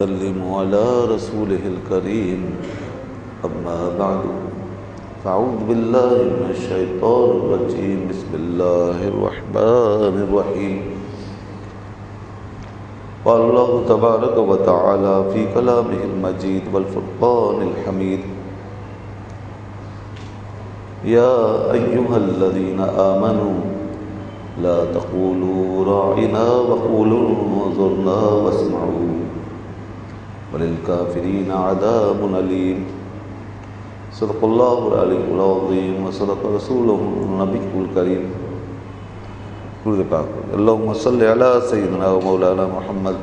وسلم على رسوله الكريم أما بعد فأعوذ بالله من الشيطان الرجيم بسم الله الرحمن الرحيم قال الله تبارك وتعالى في كلامه المجيد والفرقان الحميد يا أيها الذين آمنوا لا تقولوا راعنا وقولوا انظرنا واسمعوا وللكافرين عذاب أليم صدق الله العلي العظيم وصدق رسوله النبي الكريم اللهم صل على سيدنا ومولانا محمد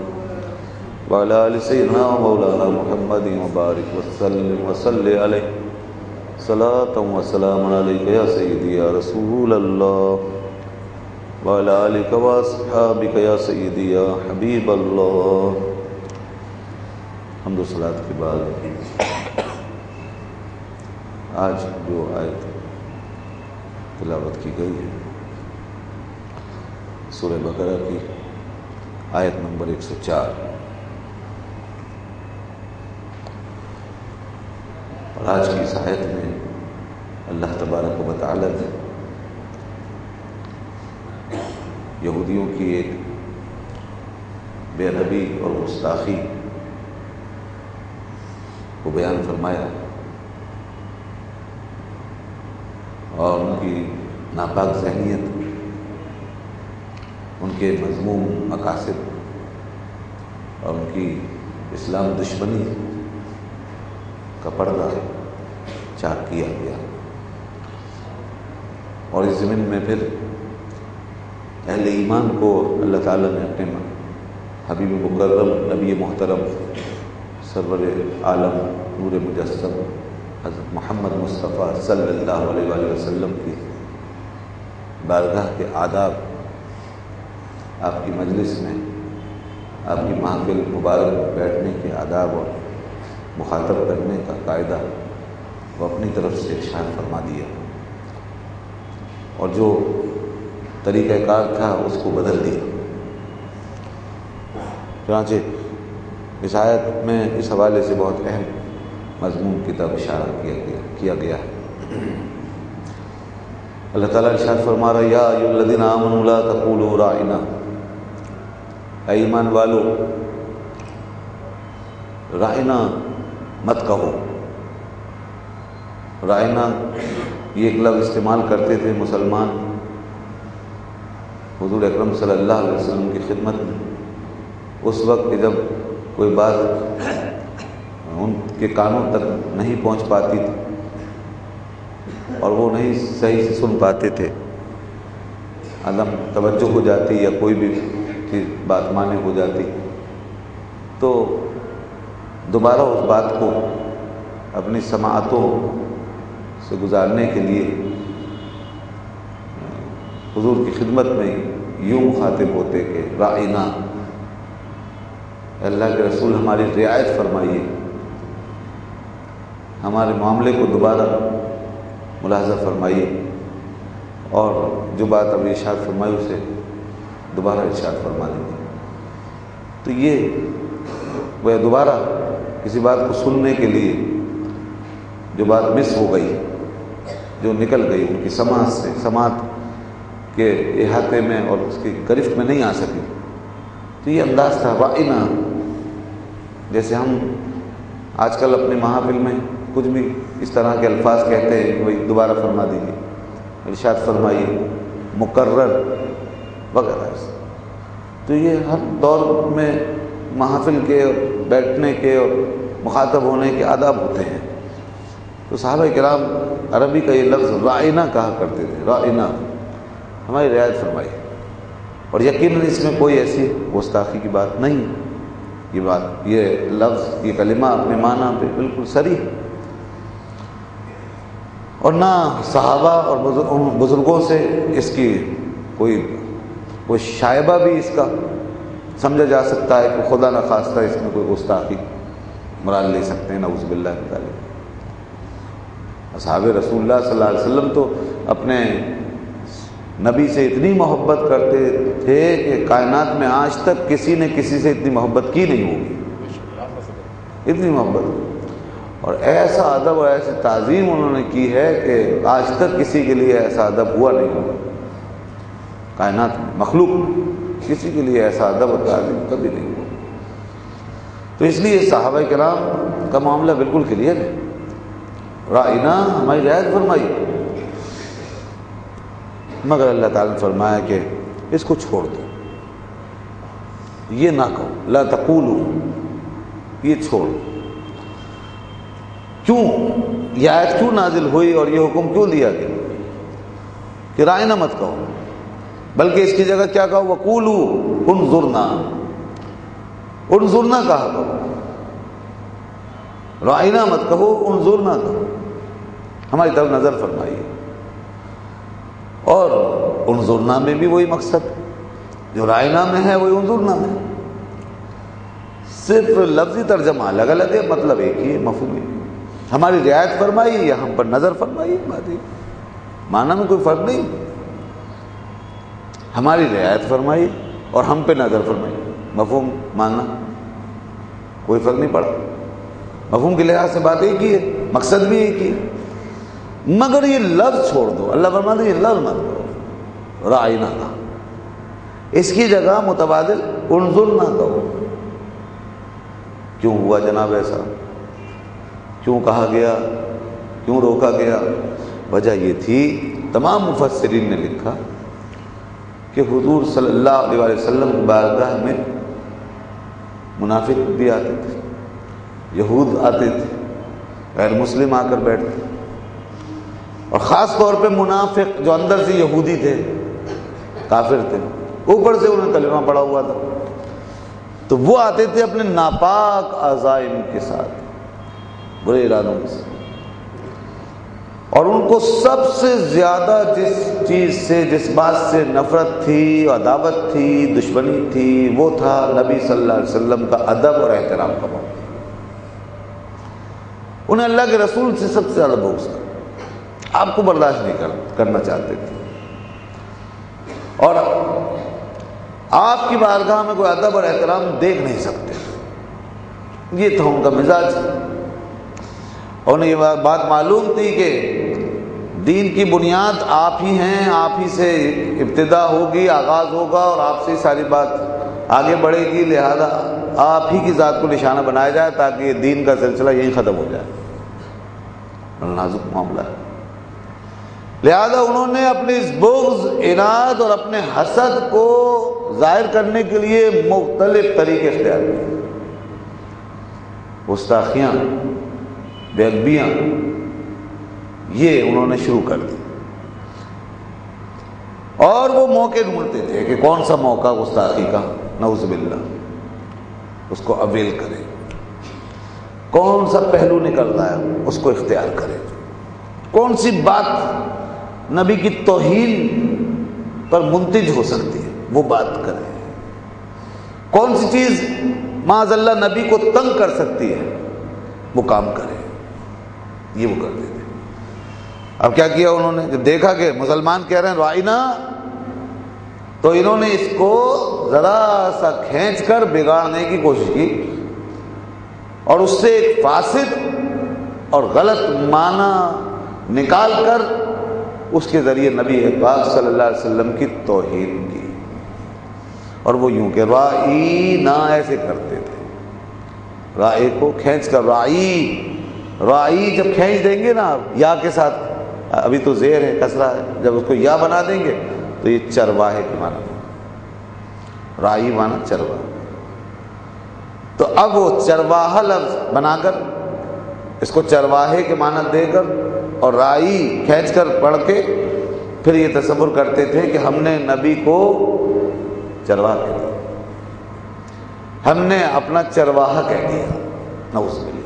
وعلى آل سيدنا ومولانا محمد وبارك وسلم وصل عليه صلاة وسلام عليك يا سيدي يا رسول الله وعلى آلك وأصحابك يا سيدي يا حبيب الله. حمد و صلاۃ کے بعد آج جو آیت تلاوت کی گئی ہے سورہ بقرہ کی آیت نمبر 104، اور آج کی اس آیت میں اللہ تبارک و تعالی نے یہودیوں کی ایک بے ادبی اور گستاخی کو بیان فرمایا اور ان کی ناپاک ذہنیت، ان کے مذموم مقاصد اور ان کی اسلام دشمنی کا پردہ چاک کیا گیا، اور اس زمین میں پھر اہل ایمان کو اللہ تعالیٰ نے اپنے حبیب مکرم نبی محترم سرور عالم نور مجسم حضرت محمد مصطفیٰ صلی اللہ علیہ وآلہ وسلم کی بارگاہ کے آداب، آپ کی مجلس میں آپ کی محفل مبارک بیٹھنے کے آداب اور مخاطب کرنے کا قاعدہ وہ اپنی طرف سے ارشاد فرما دیا، اور جو طریقہ کار تھا اس کو بدل دیا. چنانچہ اس آیت میں اس حوالے سے بہت اہم مضمون کی طرف اشارہ کیا گیا ہے. اللہ تعالیٰ ارشاد فرما رہا ہے یا ایھا الذین آمنوا لا تقولوا راعنا، اے ایمان والو راعنا مت کہو. راعنا یہ ایک لفظ استعمال کرتے تھے مسلمان حضور اکرم صلی اللہ علیہ وسلم کی خدمت میں اس وقت کہ جب کوئی بات ان کے کانوں تک نہیں پہنچ پاتی تھی اور وہ نہیں صحیح سے سن پاتے تھے، عدم توجہ ہو جاتی یا کوئی بھی بات مانے ہو جاتی، تو دوبارہ اس بات کو اپنی سماعتوں سے گزارنے کے لیے حضور کی خدمت میں یوں مخاطب ہوتے کہ راعنا، اللہ کے رسول ہماری رعایت فرمائیے، ہمارے معاملے کو دوبارہ ملاحظہ فرمائیے، اور جو بات ابھی ارشاد فرمائی اسے دوبارہ ارشاد فرما دیجیے. تو یہ وہ دوبارہ کسی بات کو سننے کے لیے جو بات مس ہو گئی، جو نکل گئی ان کی سماعت سے، سماعت کے احاطے میں اور اس کی گرفت میں نہیں آ سکی، تو یہ انداز تھا راعنا. جیسے ہم آج کل اپنے محافل میں کچھ بھی اس طرح کے الفاظ کہتے ہیں کہ بھائی دوبارہ فرما دیجیے، ارشاد فرمائیے، مکرر وغیرہ. تو یہ ہر دور میں محافل کے بیٹھنے کے اور مخاطب ہونے کے آداب ہوتے ہیں. تو صحابہ کرام عربی کا یہ لفظ راعنا کہا کرتے تھے، راعنا ہماری رعایت فرمائی، اور یقیناً اس میں کوئی ایسی گستاخی کی بات نہیں. یہ بات، یہ لفظ، یہ کلمہ اپنے معنی پہ بالکل صریح، اور نہ صحابہ اور بزرگوں سے اس کی کوئی شائبہ بھی اس کا سمجھا جا سکتا ہے کہ خدا نہ خواستہ اس میں کوئی گستاخی مراد لے سکتے ہیں، نعوذ باللہ من ذالک. اصحاب رسول اللہ صلی اللہ علیہ وسلم تو اپنے نبی سے اتنی محبت کرتے تھے کہ کائنات میں آج تک کسی نے کسی سے اتنی محبت کی نہیں ہوگی. اتنی محبت اور ایسا ادب اور ایسی تعظیم انہوں نے کی ہے کہ آج تک کسی کے لیے ایسا ادب ہوا نہیں ہوگا کائنات میں، مخلوق میں کسی کے لیے ایسا ادب اور تعظیم کبھی نہیں ہوا۔ تو اس لیے صحابہ کرام کا معاملہ بالکل کلیئر ہے، رائنا ہماری رعایت فرمائی، مگر اللہ تعالیٰ نے فرمایا کہ اس کو چھوڑ دو، یہ نہ کہو، لا تقولوا، یہ چھوڑ دو۔ کیوں یہ آیت کیوں نازل ہوئی اور یہ حکم کیوں دیا گیا کہ رائنا مت کہو، بلکہ اس کی جگہ کیا کہو، وقولوا انظرنا، انظرنا کہا کرو، رائنا مت کہو، انظرنا کہو، ہماری طرف نظر فرمائیے۔ اور انظرنا میں بھی وہی مقصد جو رائنا میں ہے وہی انظرنا میں، صرف لفظی ترجمہ الگ الگ ہے، مطلب ایک ہی ہے، مفہوم ایک ہی۔ ہماری رعایت فرمائی یا ہم پر نظر فرمائی، بات معنی میں کوئی فرق نہیں، ہماری رعایت فرمائی اور ہم پہ نظر فرمائی، مفہوم معنی کوئی فرق نہیں پڑا، مفہوم کے لحاظ سے بات ایک ہی ہے، مقصد بھی ایک ہی ہے، مگر یہ لفظ چھوڑ دو۔ اللہ فرماتے ہیں یہ لفظ مت کرو، رائنا کا، اس کی جگہ متبادل انظرنا کہو۔ کیوں ہوا جناب ایسا، کیوں کہا گیا، کیوں روکا گیا؟ وجہ یہ تھی، تمام مفسرین نے لکھا کہ حضور صلی اللہ علیہ وسلم کی بارگاہ میں منافق بھی آتے تھے، یہود آتے تھے، غیر مسلم آ کر بیٹھتے، اور خاص طور پہ منافق جو اندر سے یہودی تھے، کافر تھے، اوپر سے انہیں کلمہ پڑا ہوا تھا، تو وہ آتے تھے اپنے ناپاک عزائم کے ساتھ، برے ارادوں کے ساتھ، اور ان کو سب سے زیادہ جس چیز سے، جس بات سے نفرت تھی، عداوت تھی، دشمنی تھی، وہ تھا نبی صلی اللہ علیہ وسلم کا ادب اور احترام کا موقع۔ انہیں اللہ کے رسول سے سب سے زیادہ بغض تھا، آپ کو برداشت نہیں کرنا چاہتے تھے، اور آپ کی بارگاہ میں کوئی ادب اور احترام دیکھ نہیں سکتے، یہ تھا ان کا مزاج۔ انہیں یہ بات معلوم تھی کہ دین کی بنیاد آپ ہی ہیں، آپ ہی سے ابتدا ہوگی، آغاز ہوگا، اور آپ سے ساری بات آگے بڑھے گی، لہذا آپ ہی کی ذات کو نشانہ بنایا جائے تاکہ یہ دین کا سلسلہ یہیں ختم ہو جائے۔ نازک معاملہ ہے، لہذا انہوں نے اپنے اس بغض، عناد اور اپنے حسد کو ظاہر کرنے کے لیے مختلف طریقے اختیار کیے، گستاخیاں، بے ادبیاں، یہ انہوں نے شروع کر دی، اور وہ موقع ڈھونڈتے تھے کہ کون سا موقع گستاخی کا، نعوذ باللہ، اس کو اویل کرے، کون سا پہلو نکل رہا ہے اس کو اختیار کرے، کون سی بات نبی کی توہین پر منتج ہو سکتی ہے وہ بات کرے، کون سی چیز معاذ اللہ نبی کو تنگ کر سکتی ہے وہ کام کرے، یہ وہ کرتے تھے۔ اب کیا کیا انہوں نے، جب دیکھا کہ مسلمان کہہ رہے ہیں رائنا، تو انہوں نے اس کو ذرا سا کھینچ کر بگاڑنے کی کوشش کی، اور اس سے ایک فاسد اور غلط معنی نکال کر اس کے ذریعے نبی پاک صلی اللہ علیہ وسلم کی توہین کی، اور وہ یوں کہ رائنا ایسے کرتے تھے، رائے کو کھینچ کر، رائی جب کھینچ دیں گے نا یا کے ساتھ، ابھی تو زیر ہے، کسرہ ہے، جب اس کو یا بنا دیں گے تو یہ چرواہے کے معنی، رائی معنی چرواہا، تو اب وہ چرواہا لفظ بنا کر اس کو چرواہے کے معنی دے کر اور رائی کھینچ کر پڑھ کے پھر یہ تصور کرتے تھے کہ ہم نے نبی کو چرواہا کہہ دیا، ہم نے اپنا چرواہا کہہ دیا، نعوذ باللہ،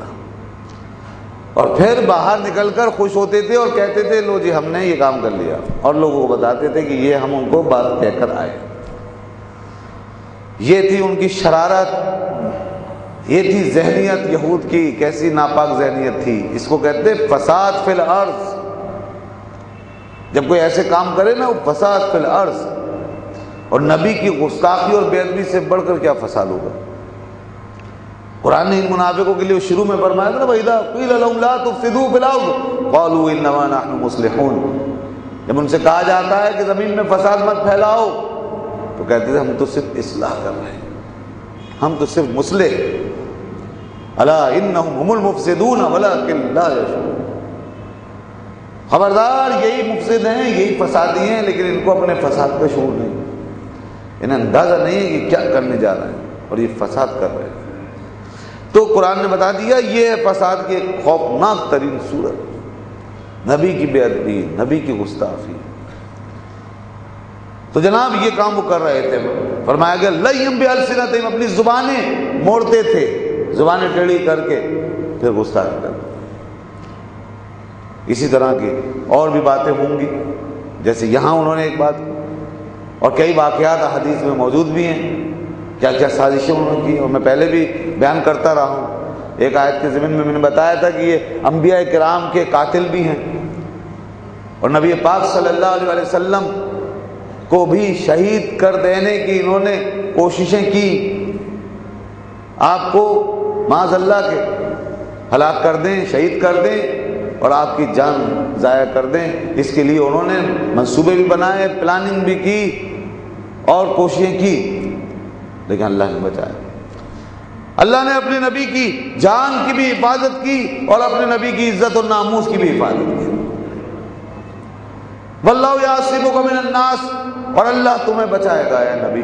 اور پھر باہر نکل کر خوش ہوتے تھے اور کہتے تھے لو جی ہم نے یہ کام کر لیا، اور لوگوں کو بتاتے تھے کہ یہ ہم ان کو بات کہہ کر آئے۔ یہ تھی ان کی شرارت، یہ تھی ذہنیت یہود کی، کیسی ناپاک ذہنیت تھی، اس کو کہتے ہیں فساد فی الارض۔ جب کوئی ایسے کام کرے نا، وہ فساد فی الارض، اور نبی کی گستاخی اور بے ادبی سے بڑھ کر کیا فساد ہوگا، قرآن نے ان منافقوں کے لیے شروع میں فرمایا تھا نا وَإِذَا قِيلَ لَهُمْ لَا تُفْسِدُوا فِي الْأَرْضِ قَالُوا إِنَّمَا نَحْنُ مُصْلِحُونَ، جب ان سے کہا جاتا ہے کہ زمین میں فساد مت پھیلاؤ تو کہتے تھے ہم تو صرف اصلاح کر رہے ہیں، ہم تو صرف مصلح، الا انہم هم المفسدون ولکن لا یشعرون، خبردار یہی مفسد ہیں، یہی فسادی ہیں، لیکن ان کو اپنے فساد کا شعور نہیں، انہیں اندازہ نہیں ہے کہ کیا کرنے جا رہے ہیں اور یہ فساد کر رہے ہیں۔ تو قرآن نے بتا دیا یہ ہے فساد کی ایک خوفناک ترین صورت، نبی کی بے ادبی، نبی کی گستاخی۔ تو جناب یہ کام وہ کر رہے تھے، فرمایا گیا لَيِّم بِأَلْسِنَتِهِمْ، اپنی زبانیں موڑتے تھے، زبانیں ٹیڑھی کر کے پھر گستاخی کرتے۔ اسی طرح کی اور بھی باتیں ہوں گی، جیسے یہاں انہوں نے ایک بات کی، اور کئی واقعات حدیث میں موجود بھی ہیں، کیا کیا سازشیں انہوں نے کی، اور میں پہلے بھی بیان کرتا رہا ہوں۔ ایک آیت کے ضمن میں نے بتایا تھا کہ یہ انبیاء کرام کے قاتل بھی ہیں، اور نبی پاک صلی اللہ علیہ وسلم کو بھی شہید کر دینے کی انہوں نے کوششیں کی، آپ کو معاذ اللہ کے ہلاک کر دیں، شہید کر دیں اور آپ کی جان ضائع کر دیں، اس کے لیے انہوں نے منصوبے بھی بنائے، پلاننگ بھی کی اور کوششیں کی، لیکن اللہ نے بچایا۔ اللہ نے اپنے نبی کی جان کی بھی حفاظت کی اور اپنے نبی کی عزت اور ناموس کی بھی حفاظت کی۔ واللہ یعصمک من الناس، اور اللہ تمہیں بچائے گا اے نبی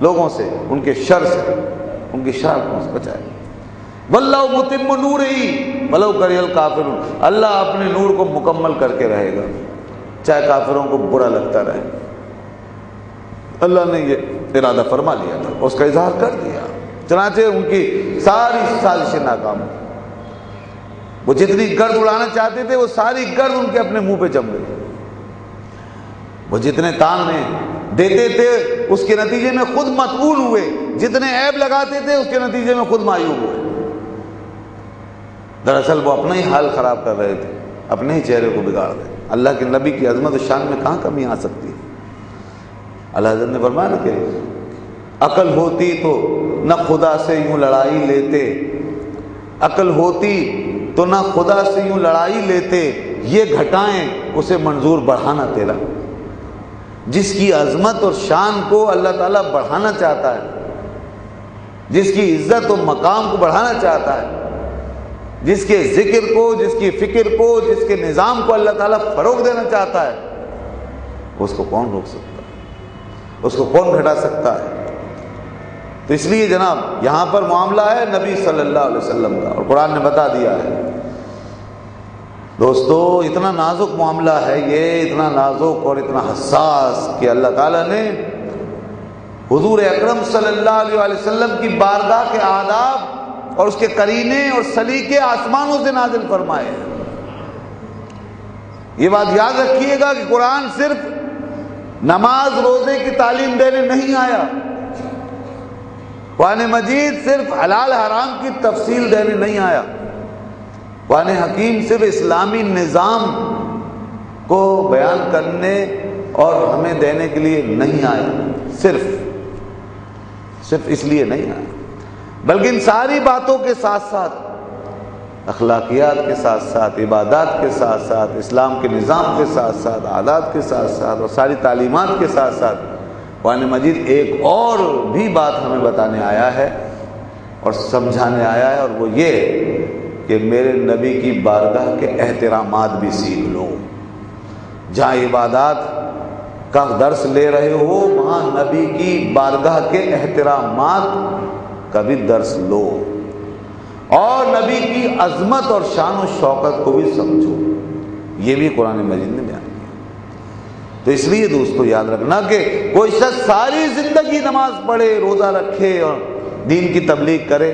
لوگوں سے، ان کے شر سے، ان کی شرارتوں سے بچائے گا۔ واللہ متم نورہ ولو کرہ الکافرون، اللہ اپنے نور کو مکمل کر کے رہے گا چاہے کافروں کو برا لگتا رہے۔ اللہ نے یہ ارادہ فرما لیا تھا، اس کا اظہار کر دیا، چنانچہ ان کی ساری سازشیں ناکام ہوئی۔ وہ جتنی گرد اڑانا چاہتے تھے وہ ساری گرد ان کے اپنے منہ پہ جم گئی، وہ جتنے تانے دیتے تھے اس کے نتیجے میں خود مطعون ہوئے، جتنے عیب لگاتے تھے اس کے نتیجے میں خود مایوب ہوئے۔ دراصل وہ اپنا ہی حال خراب کر رہے تھے، اپنے ہی چہرے کو بگاڑ رہے۔ اللہ کے نبی کی عظمت و شان میں کہاں کمی آ سکتی ہے؟ اللہ حضرت نے فرمایا نا کہ عقل ہوتی تو نہ خدا سے یوں لڑائی لیتے، عقل ہوتی تو نہ خدا سے یوں لڑائی لیتے، یہ گھٹائیں اسے منظور بڑھانا تیرا۔ جس کی عظمت اور شان کو اللہ تعالیٰ بڑھانا چاہتا ہے، جس کی عزت و مقام کو بڑھانا چاہتا ہے، جس کے ذکر کو، جس کی فکر کو، جس کے نظام کو اللہ تعالیٰ فروغ دینا چاہتا ہے، اس کو کون روک سکتا ہے؟ اس کو کون گھٹا سکتا ہے؟ تو اس لیے جناب یہاں پر معاملہ ہے نبی صلی اللہ علیہ وسلم کا، اور قرآن نے بتا دیا ہے دوستو، اتنا نازک معاملہ ہے یہ، اتنا نازک اور اتنا حساس کہ اللہ تعالیٰ نے حضور اکرم صلی اللہ علیہ وسلم کی بارگاہ کے آداب اور اس کے قرینے اور سلیقے آسمانوں سے نازل فرمائے ہیں۔ یہ بات یاد رکھیے گا کہ قرآن صرف نماز روزے کی تعلیم دینے نہیں آیا، قرآن مجید صرف حلال حرام کی تفصیل دینے نہیں آیا، قرآن حکیم صرف اسلامی نظام کو بیان کرنے اور ہمیں دینے کے لیے نہیں آیا، صرف اس لیے نہیں آیا، بلکہ ان ساری باتوں کے ساتھ ساتھ، اخلاقیات کے ساتھ ساتھ، عبادات کے ساتھ ساتھ، اسلام کے نظام کے ساتھ ساتھ، عادات کے ساتھ ساتھ اور ساری تعلیمات کے ساتھ ساتھ قرآن مجید ایک اور بھی بات ہمیں بتانے آیا ہے اور سمجھانے آیا ہے، اور وہ یہ کہ میرے نبی کی بارگاہ کے احترامات بھی سیکھ لو۔ جہاں عبادات کا درس لے رہے ہو وہاں نبی کی بارگاہ کے احترامات کا بھی درس لو، اور نبی کی عظمت اور شان و شوکت کو بھی سمجھو۔ یہ بھی قرآن مجید نے بیان کیا۔ تو اس لیے دوستو یاد رکھنا کہ کوئی شخص ساری زندگی نماز پڑھے، روزہ رکھے اور دین کی تبلیغ کرے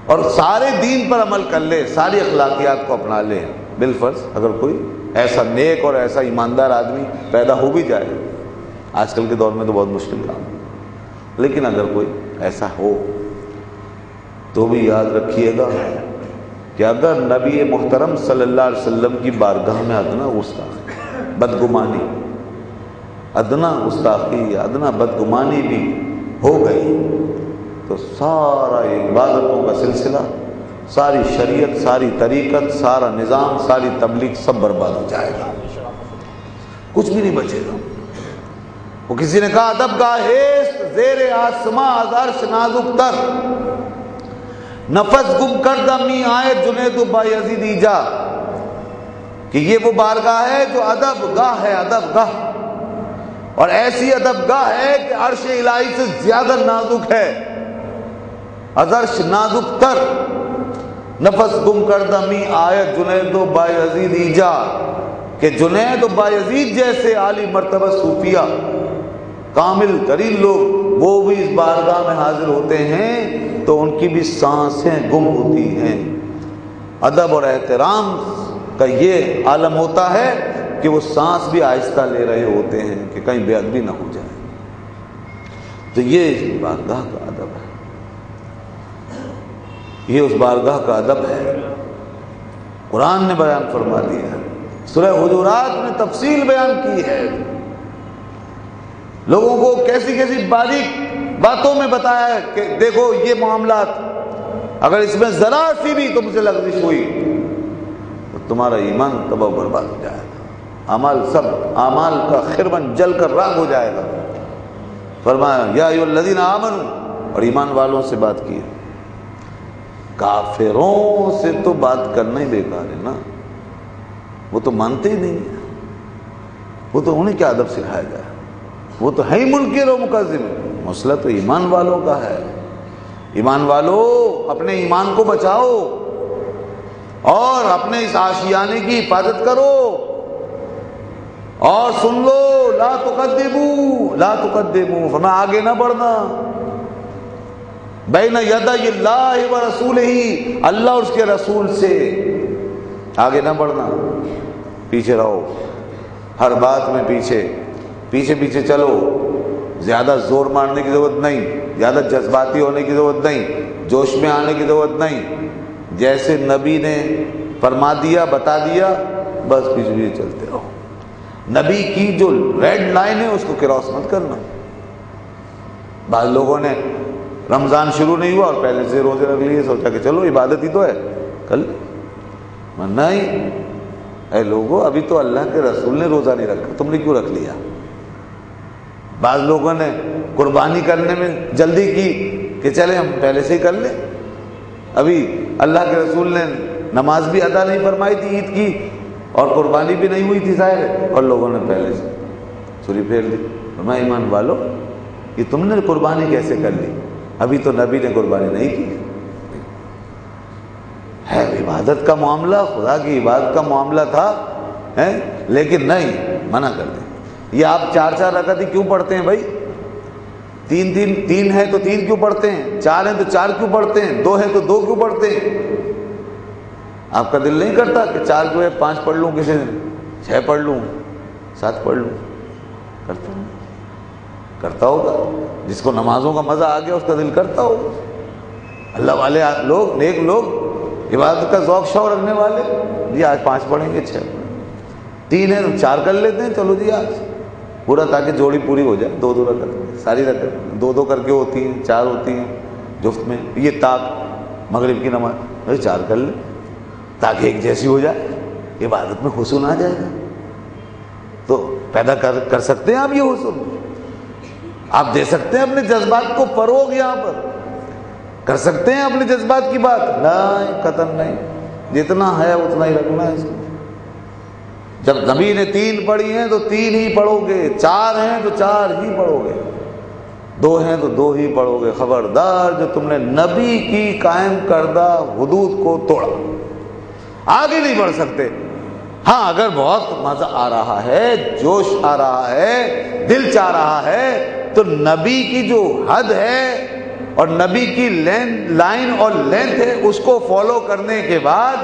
اور سارے دین پر عمل کر لے، ساری اخلاقیات کو اپنا لے، بالفرض اگر کوئی ایسا نیک اور ایسا ایماندار آدمی پیدا ہو بھی جائے، آج کل کے دور میں تو بہت مشکل کام ہے، لیکن اگر کوئی ایسا ہو تو بھی یاد رکھیے گا کہ اگر نبی محترم صلی اللہ علیہ وسلم کی بارگاہ میں ادنا گستاخی، بدگمانی، ادنا گستاخی یا ادنا بدگمانی بھی ہو گئی تو سارا عبادتوں کا سلسلہ، ساری شریعت، ساری طریقت، سارا نظام، ساری تبلیغ سب برباد ہو جائے گا، کچھ بھی نہیں بچے گا۔ وہ کسی نے کہا ادب گاہیست زیر آسماں از عرش نازک تر، نفس گم کردہ می آئے جنید و بایزید ایجا، کہ یہ وہ بارگاہ ہے جو ادب گاہ ہے، ادب گاہ، اور ایسی ادب گاہ ہے کہ عرش الہی سے زیادہ نازک ہے، از عرش نازک تر، نفس گم کردہ می آئے جنید و بایزید ایجا، کہ جنید و بایزید جیسے عالی مرتبہ صوفیہ کامل ترین لوگ وہ بھی اس بارگاہ میں حاضر ہوتے ہیں تو ان کی بھی سانسیں گم ہوتی ہیں۔ ادب اور احترام کا یہ عالم ہوتا ہے کہ وہ سانس بھی آہستہ لے رہے ہوتے ہیں کہ کہیں بے ادبی نہ ہو جائے۔ تو یہ اس بارگاہ کا ادب ہے، یہ اس بارگاہ کا ادب ہے، قرآن نے بیان فرما دیا ہے، سورہ حجرات میں تفصیل بیان کی ہے، لوگوں کو کیسی کیسی باریک باتوں میں بتایا ہے کہ دیکھو یہ معاملات، اگر اس میں ذرا سی بھی تم سے لغزش ہوئی تو تمہارا ایمان تباہ و برباد ہو جائے گا، اعمال کا خرمن جل کر راکھ ہو جائے گا۔ فرمایا یا ایھا الذین آمنوا، اور ایمان والوں سے بات کی ہے، کافروں سے تو بات کرنا ہی بیکار ہے نا، وہ تو مانتے ہی نہیں ہیں، وہ تو انہیں کیا ادب سکھایا جائے، وہ تو ہے ہی منکر و مکذب، مسئلہ تو ایمان والوں کا ہے۔ ایمان والو اپنے ایمان کو بچاؤ اور اپنے اس آشیانے کی حفاظت کرو، اور سن لو لا تقدموا فرمایا آگے نہ بڑھنا، بین یدی اللہ و رسولہ، اللہ اور اس کے رسول سے آگے نہ بڑھنا، پیچھے رہو، ہر بات میں پیچھے چلو، زیادہ زور مارنے کی ضرورت نہیں، زیادہ جذباتی ہونے کی ضرورت نہیں، جوش میں آنے کی ضرورت نہیں، جیسے نبی نے فرما دیا بتا دیا بس پیچھے چلتے رہو، نبی کی جو ریڈ لائن ہے اس کو کراس مت کرنا۔ بعض لوگوں نے رمضان شروع نہیں ہوا اور پہلے سے روزے رکھ لیے، سوچا کہ چلو عبادت ہی تو ہے کل، نہیں اے لوگوں ابھی تو اللہ کے رسول نے روزہ نہیں رکھا، تم نے کیوں رکھ لیا؟ بعض لوگوں نے قربانی کرنے میں جلدی کی کہ چلے ہم پہلے سے ہی کر لیں، ابھی اللہ کے رسول نے نماز بھی ادا نہیں فرمائی تھی عید کی اور قربانی بھی نہیں ہوئی تھی ظاہر ہے، اور لوگوں نے پہلے سے چھری پھیر دی۔ فرمایا ایمان والو یہ تم نے قربانی کیسے کر لی؟ ابھی تو نبی نے قربانی نہیں کی ہے، عبادت کا معاملہ خدا کی عبادت کا معاملہ تھا، لیکن نہیں، منع کر دیں۔ یہ آپ 4 رکعت ہی کیوں پڑھتے ہیں بھائی؟ 3 ہے تو 3 کیوں پڑھتے ہیں؟ 4 ہیں تو 4 کیوں پڑھتے ہیں؟ 2 ہیں تو 2 کیوں پڑھتے ہیں؟ آپ کا دل نہیں کرتا کہ 4 جو ہے 5 پڑھ لوں، کسی دن 6 پڑھ لوں، 7 پڑھ لوں؟ کرتا ہوگا، جس کو نمازوں کا مزہ آ گیا اس کا دل کرتا ہوگا۔ اللہ والے لوگ، نیک لوگ، عبادت کا ذوق شوق رکھنے والے، جی آج 5 پڑھیں گے، 6 پڑھیں گے، 3 ہے تو 4 کر لیتے ہیں، چلو جی آج پورا، تاکہ جوڑی پوری ہو جائے، 2 رکعت، ساری رکعت 2 کر کے ہوتی ہیں، 4 ہوتی ہیں جفت میں، یہ تاک مغرب کی نماز 4 کر لیں تاکہ ایک جیسی ہو جائے، عبادت میں حسن آ جائے گا۔ تو پیدا کر سکتے ہیں آپ یہ حسن، آپ دے سکتے ہیں اپنے جذبات کو فروغ، یہاں پر کر سکتے ہیں اپنے جذبات کی بات، نہیں قطن نہیں، جتنا ہے اتنا ہی رکھنا ہے اس کو۔ جب نبی نے 3 پڑھی ہیں تو 3 ہی پڑھو گے، 4 ہیں تو 4 ہی پڑھو گے، 2 ہیں تو 2 ہی پڑھو گے۔ خبردار جو تم نے نبی کی قائم کردہ حدود کو توڑا، آگے نہیں بڑھ سکتے۔ ہاں اگر بہت مزہ آ رہا ہے، جوش آ رہا ہے، دل چاہ رہا ہے، تو نبی کی جو حد ہے اور نبی کی لائن اور لینتھ ہے اس کو فالو کرنے کے بعد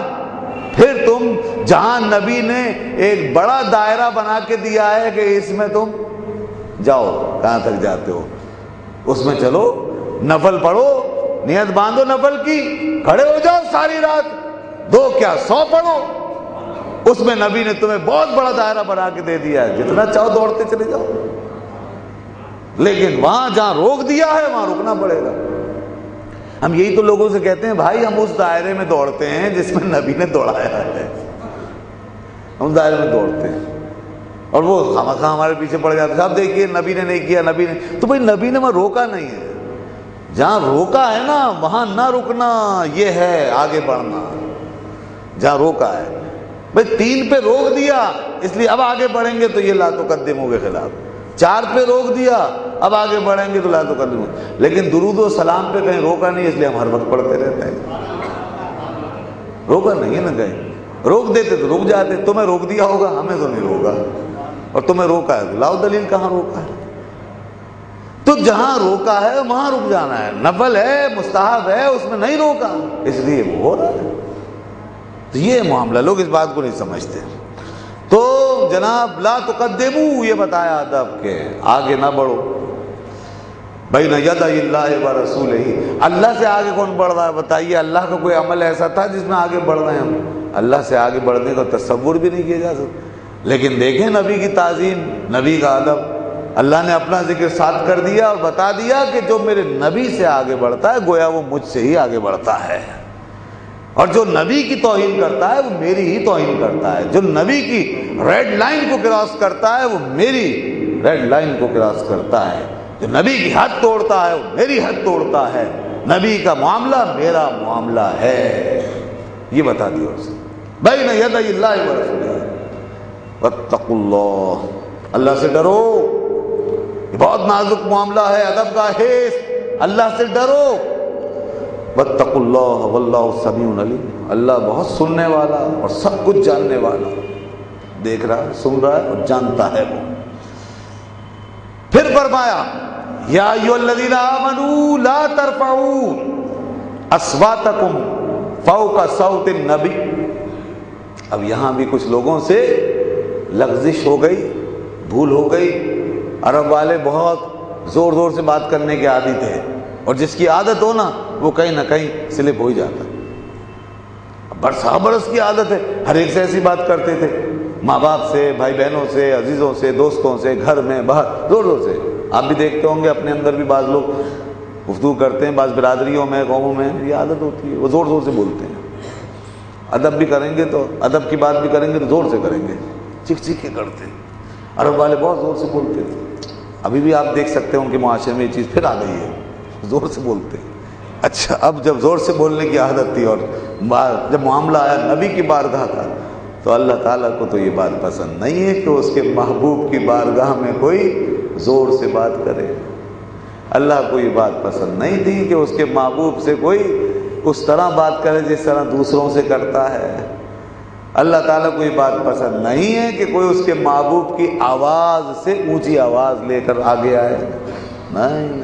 پھر تم جہاں نبی نے ایک بڑا دائرہ بنا کے دیا ہے کہ اس میں تم جاؤ، کہاں تک جاتے ہو اس میں چلو، نفل پڑھو، نیت باندھو نفل کی، کھڑے ہو جاؤ ساری رات، 2 کیا 100 پڑھو، اس میں نبی نے تمہیں بہت بڑا دائرہ بنا کے دے دیا ہے، جتنا چاہو دوڑتے چلے جاؤ۔ لیکن وہاں جہاں روک دیا ہے وہاں رکنا پڑے گا، ہم یہی تو لوگوں سے کہتے ہیں بھائی ہم اس دائرے میں دوڑتے ہیں جس میں نبی نے دوڑایا ہے، ہم دائرے میں دوڑتے ہیں اور وہ خامخواہ ہمارے پیچھے پڑ جاتے ہیں، صاحب دیکھیے نبی نے نہیں کیا، نبی نے، تو بھائی نبی نے وہاں روکا نہیں ہے، جہاں روکا ہے نا وہاں نہ رکنا، یہ ہے آگے بڑھنا، جہاں روکا ہے بھائی 3 پہ روک دیا اس لیے اب آگے بڑھیں گے تو یہ لا تقدموا کے خلاف، 4 پہ روک دیا اب آگے بڑھیں گے تو لا تقدموا، لیکن درود و سلام پہ کہیں روکا نہیں اس لیے ہم ہر وقت پڑھتے رہتے ہیں، روکا نہیں ہے نا، کہیں روک دیتے تو رک جاتے، تمہیں روک دیا ہوگا ہمیں تو نہیں روکا، اور تمہیں روکا ہے تو لاؤ دلیل کہاں روکا ہے، تو جہاں روکا ہے وہاں رک جانا ہے، نفل ہے مستحب ہے اس میں نہیں روکا اس لیے وہ ہو رہا ہے، تو یہ معاملہ لوگ اس بات کو نہیں سمجھتے، تو جناب لا تقدموا یہ بتایا ادب کہ آگے نہ بڑھو، بین یدی اللہ و رسولہ، اللہ سے آگے کون بڑھ رہا ہے بتائیے، اللہ کا کوئی عمل ایسا تھا جس میں آگے بڑھ رہے ہیں ہم، اللہ سے آگے بڑھنے کا تصور بھی نہیں کیا جا سکتا، لیکن دیکھیں نبی کی تعظیم، نبی کا ادب، اللہ نے اپنا ذکر ساتھ کر دیا اور بتا دیا کہ جو میرے نبی سے آگے بڑھتا ہے گویا وہ مجھ سے ہی آگے بڑھتا ہے، اور جو نبی کی توہین کرتا ہے وہ میری ہی توہین کرتا ہے، جو نبی کی ریڈ لائن کو کراس کرتا ہے وہ میری ریڈ لائن کو کراس کرتا ہے، جو نبی کی حد توڑتا ہے وہ میری حد توڑتا ہے، نبی کا معاملہ میرا معاملہ ہے، یہ بتا دیا اسے، بین یدی اللہ و رسولہ واتقوا اللہ، اللہ سے ڈرو، یہ بہت نازک معاملہ ہے، ادب کا حیث، اللہ سے ڈرو، واتقوا اللہ واللہ سمیع علیم، اللہ بہت سننے والا اور سب کچھ جاننے والا، دیکھ رہا ہے سن رہا ہے اور جانتا ہے وہ، پھر فرمایا یا ایھا الذین آمنوا لا ترفعوا اصواتکم فوق صوت النبی، اب یہاں بھی کچھ لوگوں سے لغزش ہو گئی، بھول ہو گئی، عرب والے بہت زور زور سے بات کرنے کے عادی تھے، اور جس کی عادت ہو نا وہ کہیں نہ کہیں سلپ ہو ہی جاتا، برسا برس کی عادت ہے، ہر ایک سے ایسی بات کرتے تھے، ماں باپ سے، بھائی بہنوں سے، عزیزوں سے، دوستوں سے، گھر میں باہر زور زور سے، آپ بھی دیکھتے ہوں گے اپنے اندر بھی بعض لوگ گفتگو کرتے ہیں، بعض برادریوں میں قوموں میں یہ عادت ہوتی ہے، وہ زور زور سے بولتے ہیں، ادب بھی کریں گے تو ادب کی بات بھی کریں گے تو زور سے کریں گے، چیخ چیخ کے کرتے ہیں، عرب والے بہت زور سے بولتے تھے، ابھی بھی آپ دیکھ سکتے ہیں ان کے معاشرے میں یہ چیز پھر آ گئی ہے، زور سے بولتے ہیں، اچھا اب جب زور سے بولنے کی عادت تھی اور جب معاملہ آیا نبی کی بارگاہ کا تو اللہ تعالیٰ کو تو یہ بات پسند نہیں ہے کہ اس کے محبوب کی بارگاہ میں کوئی زور سے بات کرے، اللہ کو یہ بات پسند نہیں تھی کہ اس کے محبوب سے کوئی اس طرح بات کرے جس طرح دوسروں سے کرتا ہے، اللہ تعالیٰ کو یہ بات پسند نہیں ہے کہ کوئی اس کے محبوب کی آواز سے اونچی آواز لے کر آگے آئے، نہیں،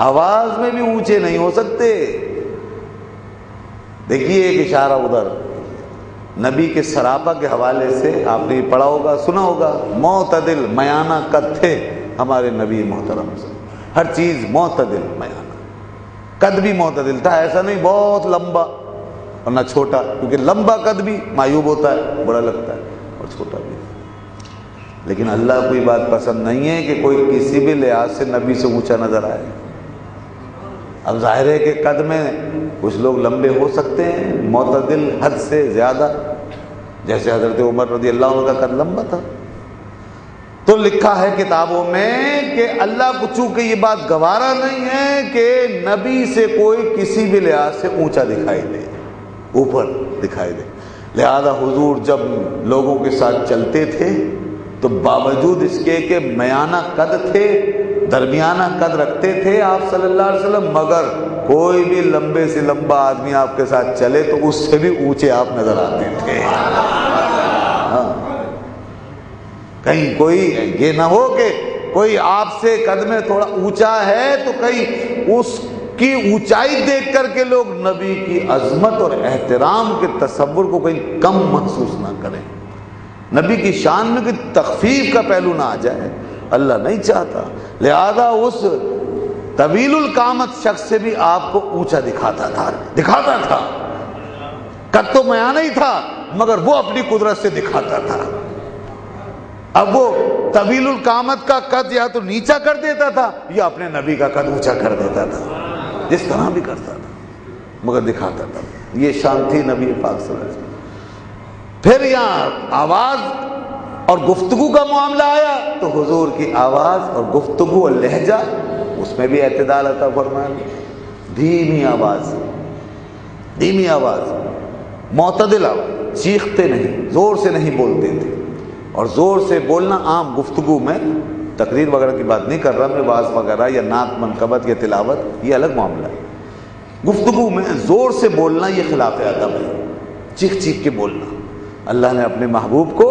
آواز میں بھی اونچے نہیں ہو سکتے، دیکھیے ایک اشارہ ادھر نبی کے سراپا کے حوالے سے آپ نے پڑھا ہوگا سنا ہوگا، معتدل میانہ قد تھے ہمارے نبی محترم سے، ہر چیز معتدل میانہ، قد بھی معتدل تھا، ایسا نہیں بہت لمبا اور نہ چھوٹا، کیونکہ لمبا قد بھی معیوب ہوتا ہے، بڑا لگتا ہے، اور چھوٹا بھی، لیکن اللہ کو یہ بات پسند نہیں ہے کہ کوئی کسی بھی لحاظ سے نبی سے اونچا نظر آئے، اب ظاہر ہے کہ قد میں کچھ لوگ لمبے ہو سکتے ہیں معتدل حد سے زیادہ، جیسے حضرت عمر رضی اللہ عنہ کا قد لمبا تھا، تو لکھا ہے کتابوں میں کہ اللہ کو چونکہ یہ بات گوارا نہیں ہے کہ نبی سے کوئی کسی بھی لحاظ سے اونچا دکھائی دے، اوپر دکھائی دے، لہذا حضور جب لوگوں کے ساتھ چلتے تھے تو باوجود اس کے کہ میانہ قد تھے، درمیانہ قد رکھتے تھے آپ صلی اللہ علیہ وسلم، مگر کوئی بھی لمبے سے لمبا آدمی آپ کے ساتھ چلے تو اس سے بھی اونچے آپ نظر آتے تھے، کہیں کوئی یہ نہ ہو کہ کوئی آپ سے قد میں تھوڑا اونچا ہے تو کہیں اس کی اونچائی دیکھ کر کے لوگ نبی کی عظمت اور احترام کے تصور کو کہیں کم محسوس نہ کریں، نبی کی شان میں کوئی تخفیف کا پہلو نہ آ جائے، اللہ نہیں چاہتا، لہذا اس طویل القامت شخص سے بھی آپ کو اونچا دکھاتا تھا، قد تو میانہ ہی تھا مگر وہ اپنی قدرت سے دکھاتا تھا، اب وہ طویل القامت کا قد یا تو نیچا کر دیتا تھا یا اپنے نبی کا قد اونچا کر دیتا تھا، جس طرح بھی کرتا تھا مگر دکھاتا تھا. یہ شان تھی نبی پاک صلی اللہ علیہ وسلم. پھر یہاں آواز اور گفتگو کا معاملہ آیا تو حضور کی آواز اور گفتگو اور لہجہ اس میں بھی اعتدال عطا فرمایا. دھیمی آواز، دھیمی آواز، معتدل آواز، چیختے نہیں، زور سے نہیں بولتے تھے. اور زور سے بولنا عام گفتگو میں، تقریر وغیرہ کی بات نہیں کر رہا میں، واعظ وغیرہ یا نعت منقبت یا تلاوت یہ الگ معاملہ ہے. گفتگو میں زور سے بولنا یہ خلاف ادب ہے، چیخ چیخ کے بولنا. اللہ نے اپنے محبوب کو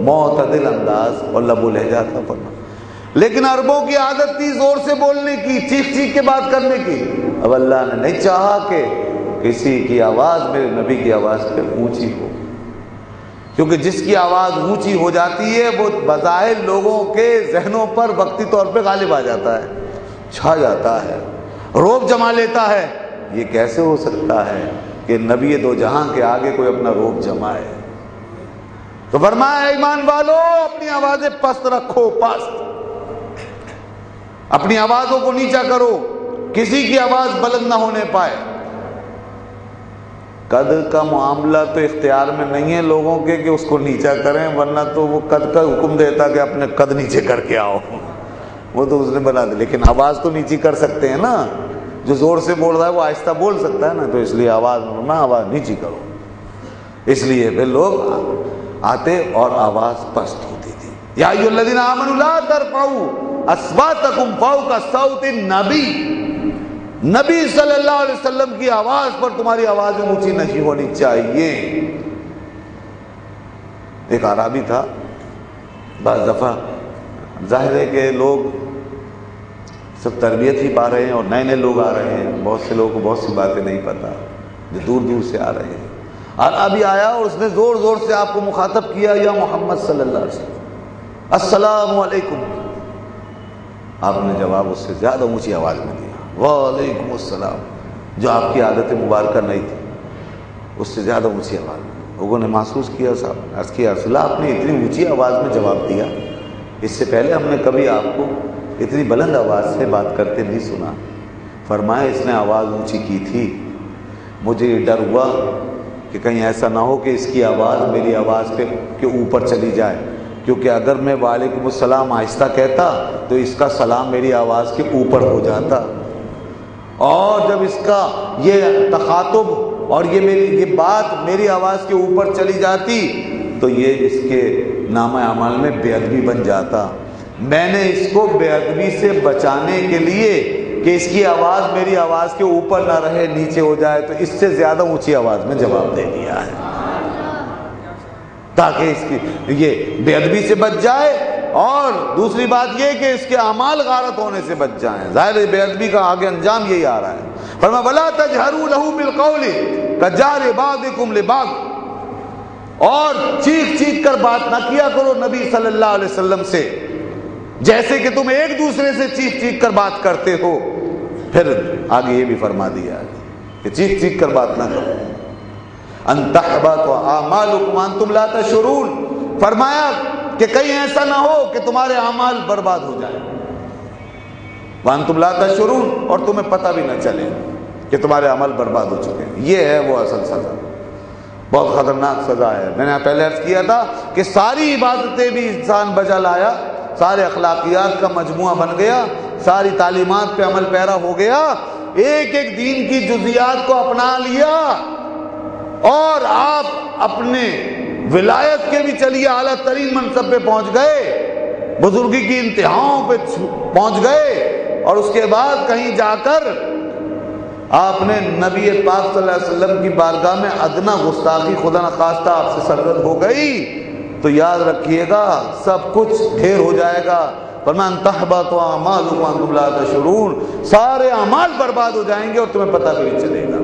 معتدل انداز اور لب و لہجہ عطا فرمایا. لیکن عربوں کی عادت تھی زور سے بولنے کی، چیخ چیخ کے بات کرنے کی. اب اللہ نے نہیں چاہا کہ کسی کی آواز میرے نبی کی آواز پہ اونچی ہو، کیونکہ جس کی آواز اونچی ہو جاتی ہے وہ بظاہر لوگوں کے ذہنوں پر وقتی طور پہ غالب آ جاتا ہے، چھا جاتا ہے، رعب جما لیتا ہے. یہ کیسے ہو سکتا ہے کہ نبی دو جہاں کے آگے کوئی اپنا رعب جمائے؟ تو فرمایا ایمان والو اپنی آوازیں پست رکھو، پست، اپنی آوازوں کو نیچا کرو، کسی کی آواز بلند نہ ہونے پائے. قد کا معاملہ تو اختیار میں نہیں ہے لوگوں کے کہ اس کو نیچا کریں، ورنہ تو وہ قد کا حکم دیتا کہ اپنے قد نیچے کر کے آؤ، وہ تو اس نے بنا دیا. لیکن آواز تو نیچی کر سکتے ہیں نا، جو زور سے بول رہا ہے وہ آہستہ بول سکتا ہے نا، تو اس لیے آواز نیچی کرو. اس لیے پھر لوگ آتے اور آواز پست ہوتی تھی. یا ایھا الذین آمنوا لا ترفعوا اصواتکم فوق صوت النبی، نبی صلی اللہ علیہ وسلم کی آواز پر تمہاری آوازیں اونچی نہیں ہونی چاہیے. ایک اعرابی تھا، بعض دفعہ ظاہر ہے کہ لوگ سب تربیت ہی پا رہے ہیں اور نئے نئے لوگ آ رہے ہیں، بہت سے لوگوں کو بہت سی باتیں نہیں پتہ جو دور دور سے آ رہے ہیں. اعرابی آیا اور اس نے زور زور سے آپ کو مخاطب کیا، یا محمد صلی اللہ علیہ وسلم السلام علیکم. آپ نے جواب اس سے زیادہ اونچی آواز میں دیا، وعلیکم السلام، جو آپ کی عادت مبارکہ نہیں تھی، اس سے زیادہ اونچی آواز میں. لوگوں نے محسوس کیا، صاحب عرض کیا رسول اللہ آپ نے اتنی اونچی آواز میں جواب دیا، اس سے پہلے ہم نے کبھی آپ کو اتنی بلند آواز سے بات کرتے نہیں سنا. فرمایا اس نے آواز اونچی کی تھی، مجھے یہ ڈر ہوا کہ کہیں ایسا نہ ہو کہ اس کی آواز میری آواز کے اوپر چلی جائے، کیونکہ اگر میں وعلیکم السلام آہستہ کہتا تو اس کا سلام میری آواز کے اوپر ہو جاتا، اور جب اس کا یہ تخاطب اور یہ بات میری آواز کے اوپر چلی جاتی تو یہ اس کے نامہ اعمال میں بے ادبی بن جاتا. میں نے اس کو بے ادبی سے بچانے کے لیے کہ اس کی آواز میری آواز کے اوپر نہ رہے، نیچے ہو جائے، تو اس سے زیادہ اونچی آواز میں جواب دے دیا ہے تاکہ اس کی یہ بے ادبی سے بچ جائے، اور دوسری بات یہ کہ اس کے اعمال غارت ہونے سے بچ جائیں. ظاہر بے ادبی کا آگے انجام یہی آ رہا ہے. فرمایا وَلَا تَجْهَرُوا لَهُ بِالْقَوْلِ كَجَهْرِ بَعْضِكُمْ لِبَعْضٍ، اور چیخ چیخ کر بات نہ کیا کرو نبی صلی اللہ علیہ وسلم سے جیسے کہ تم ایک دوسرے سے چیخ چیخ کر بات کرتے ہو. پھر آگے یہ بھی فرما دیا کہ چیخ چیخ کر بات نہ کرو. ان تحبط اعمالکم وانتم لا تشعرون، فرمایا کہ کہیں ایسا نہ ہو کہ تمہارے اعمال برباد ہو جائیں، وانتم لا تشعرون، اور تمہیں پتہ بھی نہ چلے کہ تمہارے عمل برباد ہو چکے ہیں. یہ ہے وہ اصل سزا، بہت خطرناک سزا ہے. میں نے پہلے عرض کیا تھا کہ ساری عبادتیں بھی انسان بجا لایا، سارے اخلاقیات کا مجموعہ بن گیا، ساری تعلیمات پہ عمل پیرا ہو گیا، ایک ایک دین کی جزیات کو اپنا لیا، اور آپ اپنے ولایت کے بھی چلیے اعلیٰ ترین منصب پہ پہنچ گئے، بزرگی کی انتہاؤں پہ پہنچ گئے، اور اس کے بعد کہیں جا کر آپ نے نبی پاک صلی اللہ علیہ وسلم کی بارگاہ میں ادنا گستاخی خدا نخواستہ آپ سے سرزد ہو گئی، تو یاد رکھیے گا سب کچھ ڈھیر ہو جائے گا. فرمایا ان تحبط اعمالکم وانتم لا تشعرون، سارے اعمال برباد ہو جائیں گے اور تمہیں پتہ بھی نہیں چلے گا.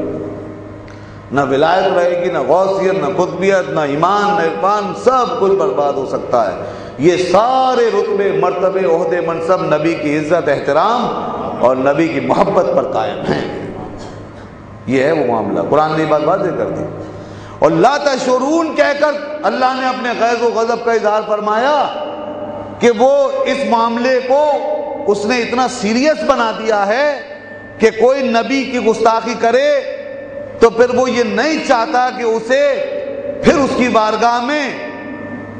نہ ولایت رہے گی، نہ غوثیت، نہ قطبیت، نہ ایمان، نہ عرفان، سب کچھ برباد ہو سکتا ہے. یہ سارے رتبے، مرتبے، عہدے، منصب نبی کی عزت، احترام اور نبی کی محبت پر قائم ہیں. یہ ہے وہ معاملہ. قرآن نے یہ بات واضح کر دی. اور لا تشعرون کہہ کر اللہ نے اپنے غیظ و غضب کا اظہار فرمایا کہ وہ اس معاملے کو اس نے اتنا سیریس بنا دیا ہے کہ کوئی نبی کی گستاخی کرے تو پھر وہ یہ نہیں چاہتا کہ اسے پھر اس کی بارگاہ میں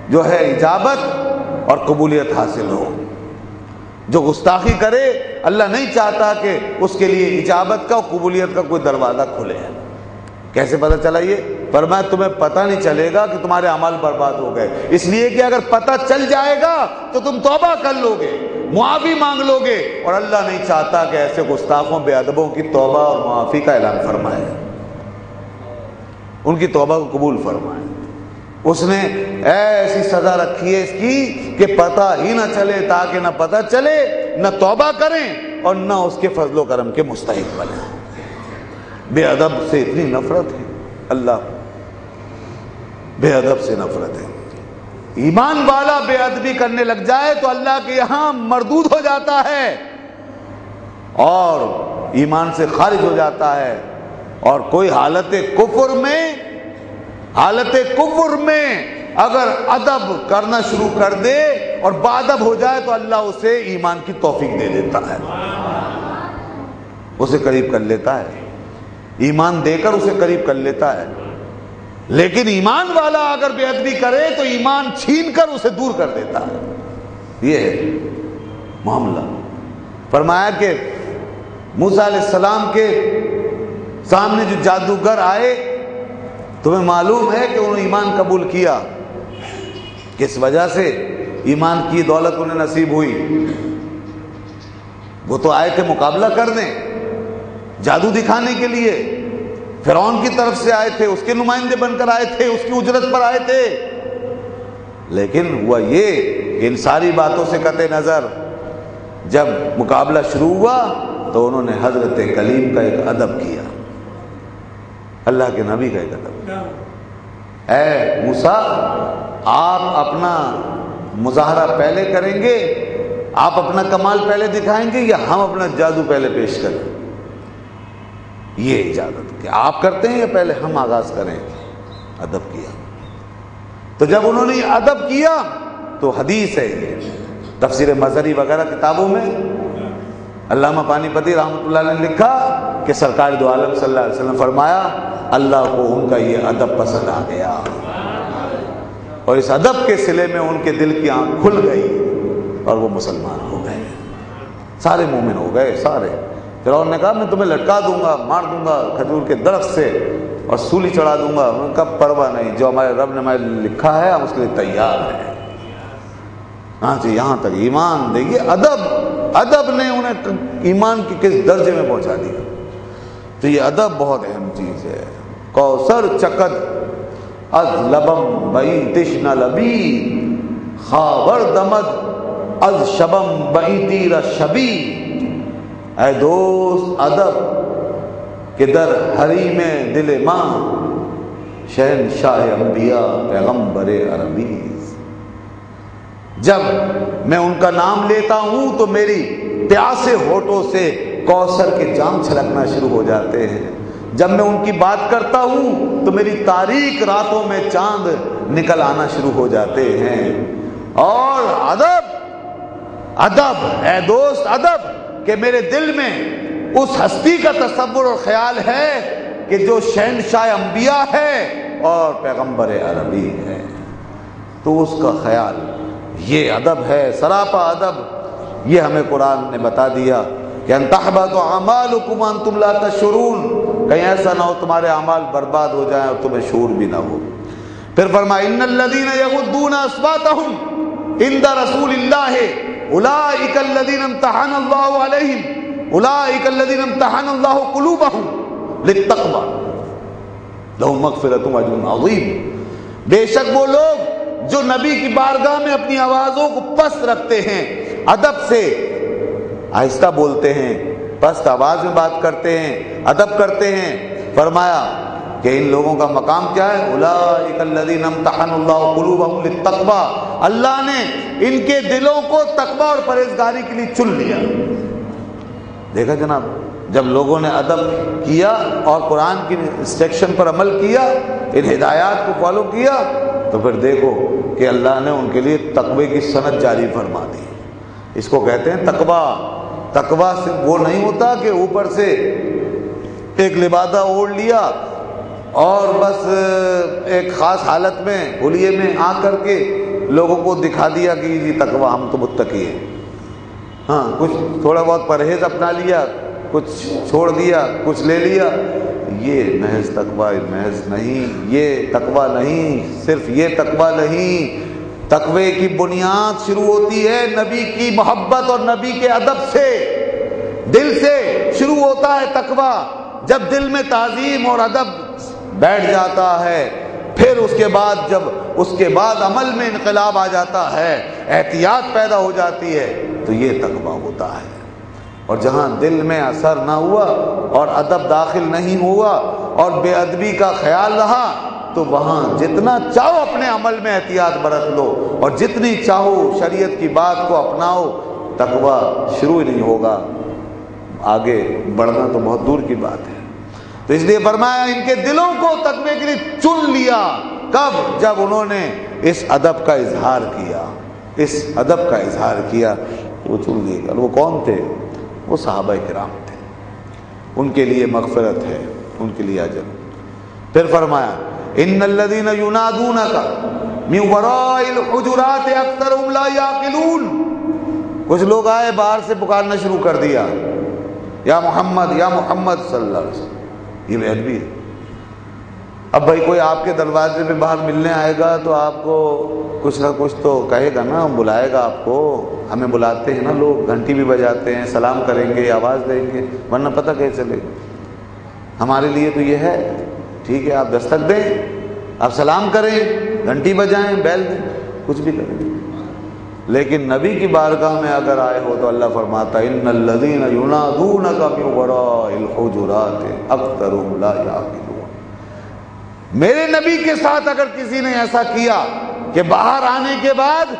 جو ہے اجابت اور قبولیت حاصل ہو. جو گستاخی کرے اللہ نہیں چاہتا کہ اس کے لیے اجابت کا اور قبولیت کا کوئی دروازہ کھلے. کیسے پتہ چلا؟ یہ فرمایا تمہیں پتہ نہیں چلے گا کہ تمہارے اعمال برباد ہو گئے، اس لیے کہ اگر پتہ چل جائے گا تو تم توبہ کر لو گے، معافی مانگ لو گے، اور اللہ نہیں چاہتا کہ ایسے گستاخوں بے ادبوں کی توبہ اور معافی کا اعلان فرمائے، ان کی توبہ کو قبول فرمائے. اس نے ایسی سزا رکھی ہے اس کی کہ پتہ ہی نہ چلے، تاکہ نہ پتہ چلے، نہ توبہ کریں اور نہ اس کے فضل و کرم کے مستحق بنیں. بے ادب سے اتنی نفرت ہے، اللہ بے ادب سے نفرت ہے. ایمان والا بے ادبی کرنے لگ جائے تو اللہ کے یہاں مردود ہو جاتا ہے اور ایمان سے خارج ہو جاتا ہے. اور کوئی حالت کفر میں اگر ادب کرنا شروع کر دے اور بادب ہو جائے تو اللہ اسے ایمان کی توفیق دے دیتا ہے، اسے قریب کر لیتا ہے، ایمان دے کر اسے قریب کر لیتا ہے. لیکن ایمان والا اگر بے ادبی کرے تو ایمان چھین کر اسے دور کر دیتا ہے. یہ ہے معاملہ. فرمایا کہ موسیٰ علیہ السلام کے سامنے جو جادوگر آئے، تمہیں معلوم ہے کہ انہوں نے ایمان قبول کیا، کس وجہ سے ایمان کی دولت انہیں نصیب ہوئی؟ وہ تو آئے تھے مقابلہ کرنے، جادو دکھانے کے لیے، فرعون کی طرف سے آئے تھے، اس کے نمائندے بن کر آئے تھے، اس کی اجرت پر آئے تھے. لیکن ہوا یہ کہ ان ساری باتوں سے قطع نظر جب مقابلہ شروع ہوا تو انہوں نے حضرت کلیم کا ایک ادب کیا، اللہ کے نبی کا ایک ادب. اے موسیٰ، آپ اپنا مظاہرہ پہلے کریں گے، آپ اپنا کمال پہلے دکھائیں گے، یا ہم اپنا جادو پہلے پیش کریں؟ یہ اجازت کہ آپ کرتے ہیں یا پہلے ہم آغاز کریں؟ ادب کیا. تو جب انہوں نے ادب کیا تو حدیث ہے، یہ تفسیر مظہری وغیرہ کتابوں میں علامہ پانی پتی رحمۃ اللہ علیہ نے لکھا کہ سرکار دو عالم صلی اللہ علیہ وسلم فرمایا اللہ کو ان کا یہ ادب پسند آ گیا، اور اس ادب کے صلے میں ان کے دل کی آنکھ کھل گئی اور وہ مسلمان ہو گئے، سارے مومن ہو گئے سارے. فرعون نے کہا میں تمہیں لٹکا دوں گا، مار دوں گا کھجور کے درخت سے اور سولی چڑھا دوں گا. ان کا پرواہ نہیں، جو ہمارے رب نے ہمارے لکھا ہے ہم اس کے لیے تیار ہیں. ہاں جی، یہاں تک ایمان دیکھیے، ادب نے انہیں ایمان کے کس درجے میں پہنچا دیا. تو یہ ادب بہت اہم چیز ہے. کوثر چکد از لبم بئی تشن لبی خاور دمد از شبم بئی تیر شبی. اے دوست ادب کہ در حریم دل ماں شہنشاہ انبیاء پیغمبر عربی. جب میں ان کا نام لیتا ہوں تو میری پیاسے ہونٹوں سے کوثر کے جام چھلکنا شروع ہو جاتے ہیں. جب میں ان کی بات کرتا ہوں تو میری تاریک راتوں میں چاند نکل آنا شروع ہو جاتے ہیں. اور ادب اے دوست ادب کہ میرے دل میں اس ہستی کا تصور اور خیال ہے کہ جو شہنشاہ انبیاء ہے اور پیغمبر عربی ہے، تو اس کا خیال، یہ ادب ہے، سراپا ادب. یہ ہمیں قرآن نے بتا دیا کہ ان تحبط اعمالکم وانتم لا تشعرون، کہیں ایسا نہ ہو تمہارے اعمال برباد ہو جائیں اور تمہیں شعور بھی نہ ہو. پھر فرمایا ان الذین یغضون اصواتهم عند رسول اللہ اولئک الذین امتحن اللہ علیہم اولئک الذین امتحن اللہ قلوبهم للتقوی لهم مغفرۃ واجر عظیم. بے شک وہ لوگ جو نبی کی بارگاہ میں اپنی آوازوں کو پست رکھتے ہیں، ادب سے آہستہ بولتے ہیں، پست آواز میں بات کرتے ہیں، ادب کرتے ہیں. فرمایا کہ ان لوگوں کا مقام کیا ہے؟ اولئک الذین امتحن اللہ قلوبهم للتقوی، اللہ نے ان کے دلوں کو تقوی اور پرہیزگاری کے لیے چن لیا. دیکھا جناب، جب لوگوں نے ادب کیا اور قرآن کی انسٹرکشن پر عمل کیا، ان ہدایات کو فالو کیا، تو پھر دیکھو کہ اللہ نے ان کے لیے تقوی کی سند جاری فرما دی. اس کو کہتے ہیں تقوی، تقویٰ صرف وہ نہیں ہوتا کہ اوپر سے ایک لبادہ اوڑھ لیا اور بس ایک خاص حالت میں حلیے میں آ کر کے لوگوں کو دکھا دیا کہ جی تقویٰ ہم تو متقی ہیں. ہاں کچھ تھوڑا بہت پرہیز اپنا لیا, کچھ چھوڑ دیا, کچھ لے لیا, یہ محض تقویٰ محض نہیں, یہ تقویٰ نہیں, صرف یہ تقویٰ نہیں. تقوی کی بنیاد شروع ہوتی ہے نبی کی محبت اور نبی کے ادب سے. دل سے شروع ہوتا ہے تقویٰ. جب دل میں تعظیم اور ادب بیٹھ جاتا ہے, پھر اس کے بعد عمل میں انقلاب آ جاتا ہے, احتیاط پیدا ہو جاتی ہے, تو یہ تقویٰ ہوتا ہے. اور جہاں دل میں اثر نہ ہوا اور ادب داخل نہیں ہوا اور بے ادبی کا خیال رہا, تو وہاں جتنا چاہو اپنے عمل میں احتیاط برت لو اور جتنی چاہو شریعت کی بات کو اپناؤ, تقویٰ شروع ہی نہیں ہوگا. آگے بڑھنا تو بہت دور کی بات ہے. تو اس لیے فرمایا ان کے دلوں کو تقوی کے لیے چن لیا. کب؟ جب انہوں نے اس ادب کا اظہار کیا, اس ادب کا اظہار کیا, وہ چن لیے. وہ کون تھے؟ وہ صحابہ کرام تھے. ان کے لیے مغفرت ہے, ان کے لیے اجر. پھر فرمایا ان الذين ينادونك من وراء الحجرات اکثرهم لا يعقلون. کچھ لوگ آئے باہر سے پکارنا شروع کر دیا, یا محمد یا محمد صلی اللہ علیہ وسلم. یہ بے ادبی ہے. اب بھائی کوئی آپ کے دروازے پہ باہر ملنے آئے گا تو آپ کو کچھ نہ کچھ تو کہے گا نا, بلائے گا آپ کو. ہمیں بلاتے ہیں نا لوگ, گھنٹی بھی بجاتے ہیں, سلام کریں گے, آواز دیں گے, ورنہ پتہ کیسے چلے گا. ہمارے لیے تو یہ ہے, ٹھیک ہے آپ دستک دیں, آپ سلام کریں, گھنٹی بجائیں, بیل دیں, کچھ بھی کریں. لیکن نبی کی بارگاہ میں اگر آئے ہو تو اللہ فرماتا ہے ان الذین ینادونک من وراء الحجرات اکثرهم لا یعقلون. میرے نبی کے ساتھ اگر کسی نے ایسا کیا کہ باہر آنے کے بعد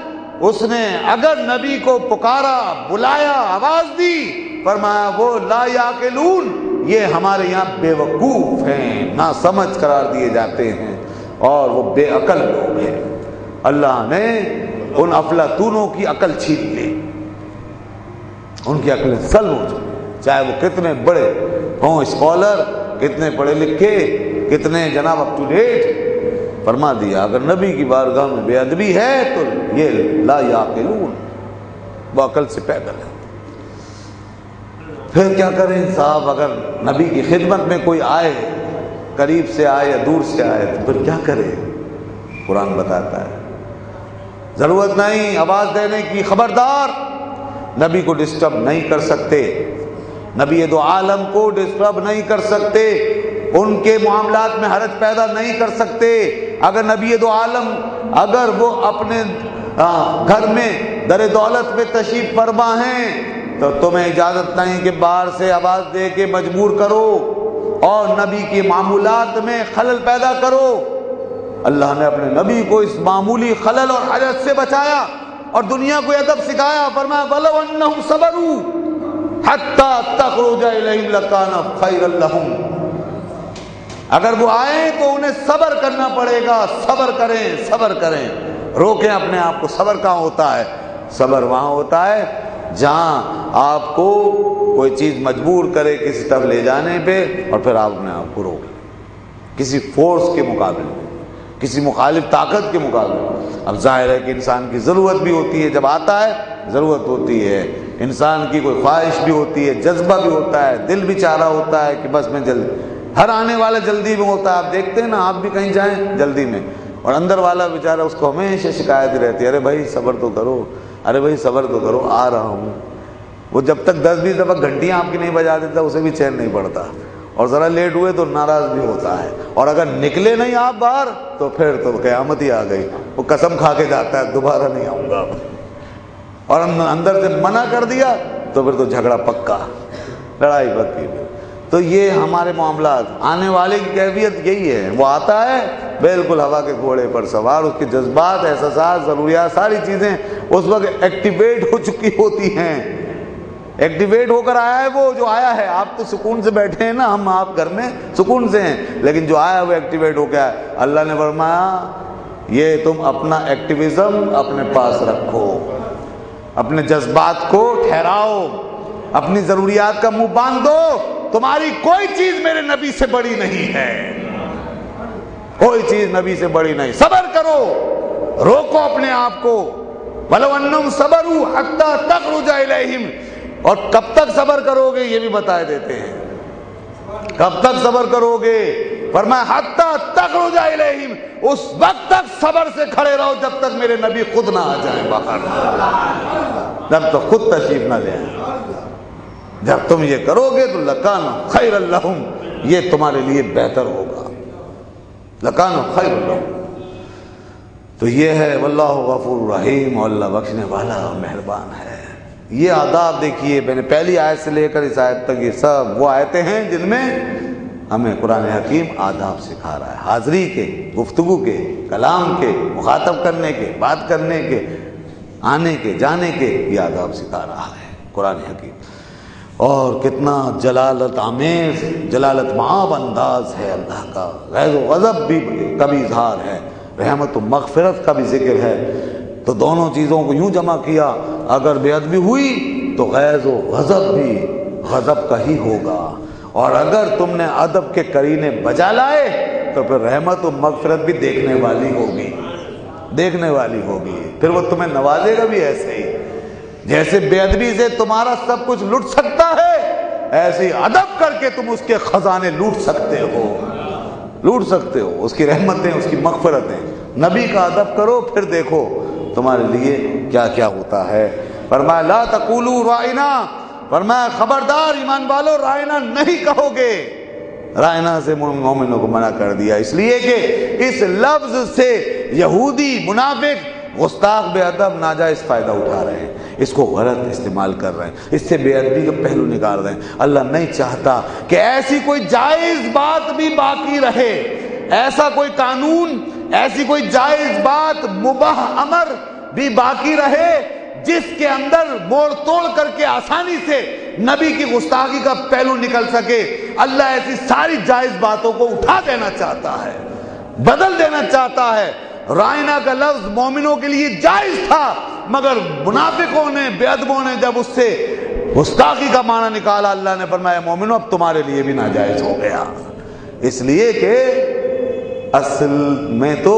اس نے اگر نبی کو پکارا, بلایا, آواز دی, فرمایا وہ لا یعقلون, یہ ہمارے یہاں بے وقوف ہیں, نا سمجھ قرار دیے جاتے ہیں اور وہ بے عقل لوگ ہیں. اللہ نے ان افلاطونوں کی عقل چھین لی, ان کی عقلیں سلب ہو چکی, چاہے وہ کتنے بڑے ہوں اسکالر, کتنے پڑھے لکھے, کتنے جناب اپ ٹو ڈیٹ. فرما دیا اگر نبی کی بارگاہ میں بے ادبی ہے تو یہ لا یعقلون, وہ عقل سے پیدل ہے. پھر کیا کریں صاحب؟ اگر نبی کی خدمت میں کوئی آئے, قریب سے آئے یا دور سے آئے, تو پھر کیا کرے؟ قرآن بتاتا ہے ضرورت نہیں آواز دینے کی, خبردار نبی کو ڈسٹرب نہیں کر سکتے, نبی دو عالم کو ڈسٹرب نہیں کر سکتے, ان کے معاملات میں حرج پیدا نہیں کر سکتے. اگر نبی دو عالم اگر وہ اپنے گھر میں در دولت میں تشریف فرما ہیں تو تمہیں اجازت نہیں کہ باہر سے آواز دے کے مجبور کرو اور نبی کے معمولات میں خلل پیدا کرو. اللہ نے اپنے نبی کو اس معمولی خلل اور حرج سے بچایا اور دنیا کو ادب سکھایا. فرمایا وَلَوْ أَنَّهُمْ صَبَرُوا حَتَّى تَخْرُجَ إِلَيْهِمْ لَكَانَ خَيْرًا لَهُمْ. اگر وہ آئیں تو انہیں صبر کرنا پڑے گا. صبر کریں, صبر کریں, روکیں اپنے آپ کو. صبر کہاں ہوتا ہے؟ صبر وہاں ہوتا ہے جہاں آپ کو کوئی چیز مجبور کرے کسی طرف لے جانے پہ, اور پھر آپ اپنے آپ کو روک لیں کسی فورس کے مقابلے میں, کسی مخالف طاقت کے مقابلے. اب ظاہر ہے کہ انسان کی ضرورت بھی ہوتی ہے, جب آتا ہے ضرورت ہوتی ہے, انسان کی کوئی خواہش بھی ہوتی ہے, جذبہ بھی ہوتا ہے, دل بھی چاہ رہا ہوتا ہے کہ بس میں جلدی, ہر آنے والا جلدی میں ہوتا ہے. آپ دیکھتے ہیں نا, آپ بھی کہیں جائیں جلدی میں, اور اندر والا بیچارہ اس کو ہمیشہ شکایت رہتی ہے, ارے بھائی صبر تو کرو, ارے بھائی صبر تو کرو, آ رہا ہوں. وہ جب تک 10-20 دفعہ گھنٹیاں آپ کی نہیں بجا دیتا اسے بھی چین نہیں پڑتا, اور ذرا لیٹ ہوئے تو ناراض بھی ہوتا ہے. اور اگر نکلے نہیں آپ باہر تو پھر تو قیامت ہی آ گئی. وہ قسم کھا کے جاتا ہے دوبارہ نہیں آؤں گا, اور اندر سے منع کر دیا تو پھر تو جھگڑا پکا, لڑائی پکی. تو یہ ہمارے معاملات, آنے والے کی کیفیت یہی ہے. وہ آتا ہے بالکل ہوا کے گھوڑے پر سوار, اس کے جذبات, احساسات, ضروریات, ساری چیزیں اس وقت ایکٹیویٹ ہو چکی ہوتی ہیں. ایکٹیویٹ ہو کر آیا ہے وہ جو آیا ہے. آپ تو سکون سے بیٹھے ہیں نا, ہم آپ گھر میں سکون سے ہیں, لیکن جو آیا وہ ایکٹیویٹ ہو گیا ہے. اللہ نے فرمایا یہ تم اپنا ایکٹیویزم اپنے پاس رکھو, اپنے جذبات کو ٹھہراؤ, اپنی ضروریات کا منہ باندھ دو، تمہاری کوئی چیز میرے نبی سے بڑی نہیں ہے، کوئی چیز نبی سے بڑی نہیں۔ صبر کرو، روکو اپنے آپ کو، وَلَوْ أَنَّهُمْ صَبَرُوا حَتَّى تَخْرُجَ إِلَيْهِمْ، اور کب تک صبر کرو گے یہ بھی بتائے دیتے ہیں، کب تک صبر کرو گے؟ فرمایا حَتَّى تَخْرُجَ إِلَيْهِمْ، اس وقت تک صبر سے کھڑے رہو جب تک میرے نبی خود نہ آ جائیں باہر، جب تک خود تشریف نہ لے آئیں۔ جب تم یہ کرو گے تو لَكَانَ خَيْرًا لَهُمْ، یہ تمہارے لیے بہتر ہوگا، لَكَانَ خَيْرًا لَهُمْ۔ تو یہ ہے واللہ غفور رحیم، اور اللہ بخشنے والا اور مہربان ہے۔ یہ آداب دیکھیے، میں نے پہلی آیت سے لے کر اس آیت تک یہ سب وہ آیتیں ہیں جن میں ہمیں قرآن حکیم آداب سکھا رہا ہے، حاضری کے، گفتگو کے، کلام کے، مخاطب کرنے کے، بات کرنے کے، آنے کے، جانے کے، یہ آداب سکھا رہا ہے قرآن حکیم۔ اور کتنا جلالت آمیز، جلالت معاب انداز ہے اللہ کا، غیظ و غضب بھی کبھی اظہار ہے، رحمت و مغفرت کا بھی ذکر ہے۔ تو دونوں چیزوں کو یوں جمع کیا، اگر بے ادبی ہوئی تو غیظ و غضب بھی غضب کا ہی ہوگا، اور اگر تم نے ادب کے قرینے بجا لائے تو پھر رحمت و مغفرت بھی دیکھنے والی ہوگی، دیکھنے والی ہوگی، پھر وہ تمہیں نوازے گا بھی ایسے ہی۔ جیسے بے ادبی سے تمہارا سب کچھ لٹ سکتا ہے، ایسے ہی ادب کر کے تم اس کے خزانے لوٹ سکتے ہو، لوٹ سکتے ہو، اس کی رحمتیں، اس کی مغفرتیں۔ نبی کا ادب کرو، پھر دیکھو تمہارے لیے کیا کیا ہوتا ہے۔ فرمایا لا تقولوا رائنا، فرمایا خبردار ایمان والو رائنا نہیں کہو گے۔ رائنا سے مومنوں کو منع کر دیا، اس لیے کہ اس لفظ سے یہودی، منافق، گستاخ، بے ادب ناجائز فائدہ اٹھا رہے ہیں، اس کو غلط استعمال کر رہے ہیں، اس سے بے ادبی کا پہلو نکال رہے ہیں۔ اللہ نہیں چاہتا کہ ایسی کوئی جائز بات بھی باقی رہے، ایسا کوئی قانون، ایسی کوئی جائز بات، مباح امر بھی باقی رہے جس کے اندر موڑ توڑ کر کے آسانی سے نبی کی گستاخی کا پہلو نکل سکے۔ اللہ ایسی ساری جائز باتوں کو اٹھا دینا چاہتا ہے، بدل دینا چاہتا ہے۔ رائنا کا لفظ مومنوں کے لیے جائز تھا، مگر منافقوں نے، بے ادبوں نے جب اس سے گستاخی کا معنی نکالا، اللہ نے فرمایا مومنوں اب تمہارے لیے بھی ناجائز ہو گیا، اس لیے کہ اصل میں تو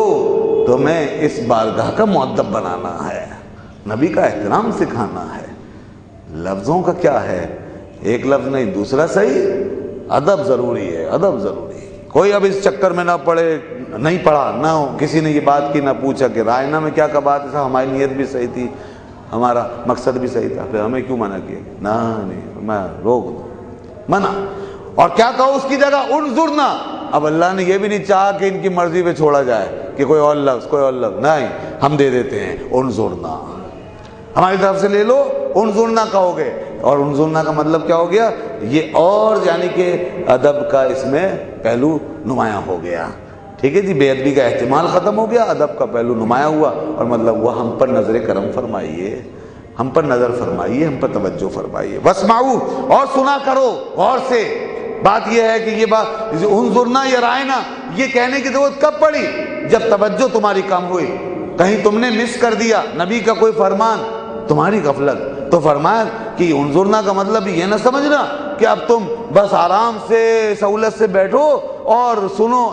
تمہیں اس بارگاہ کا مؤدب بنانا ہے، نبی کا احترام سکھانا ہے۔ لفظوں کا کیا ہے، ایک لفظ نہیں دوسرا صحیح، ادب ضروری ہے، ادب ضروری ہے۔ کوئی اب اس چکر میں نہ پڑے، نہیں پڑھا نہ ہو، کسی نے یہ بات کی نہ پوچھا کہ رائنا میں کیا بات ہے صاحب، ہماری نیت بھی صحیح تھی، ہمارا مقصد بھی صحیح تھا، پھر ہمیں کیوں منع کیا؟ نہیں، میں روک دو، منع۔ اور کیا کہو اس کی جگہ انظرنا، اب اللہ نے یہ بھی نہیں چاہا کہ ان کی مرضی پہ چھوڑا جائے کہ کوئی اور لفظ نہیں، ہم دے دیتے ہیں انظرنا، ہماری طرف سے لے لو، انظرنا کہو گے۔ اور انظرنا کا مطلب کیا ہو گیا؟ یہ اور یعنی کہ ادب کا اس میں پہلو نمایاں ہو گیا، ٹھیک ہے جی، بے ادبی کا احتمال ختم ہو گیا، ادب کا پہلو نمایاں ہوا، اور مطلب وہ ہم پر نظر کرم فرمائیے، ہم پر نظر فرمائیے، ہم پر توجہ فرمائیے۔ واسمعوا، اور سنا کرو غور سے۔ بات یہ ہے کہ یہ بات انظرنا یا رائنا یہ کہنے کی ضرورت کب پڑی؟ جب توجہ تمہاری کم ہوئی، کہیں تم نے مس کر دیا نبی کا کوئی فرمان، تمہاری غفلت، تو فرمایا کہ انظرنا کا مطلب یہ نہ سمجھنا کہ اب تم بس آرام سے سہولت سے بیٹھو اور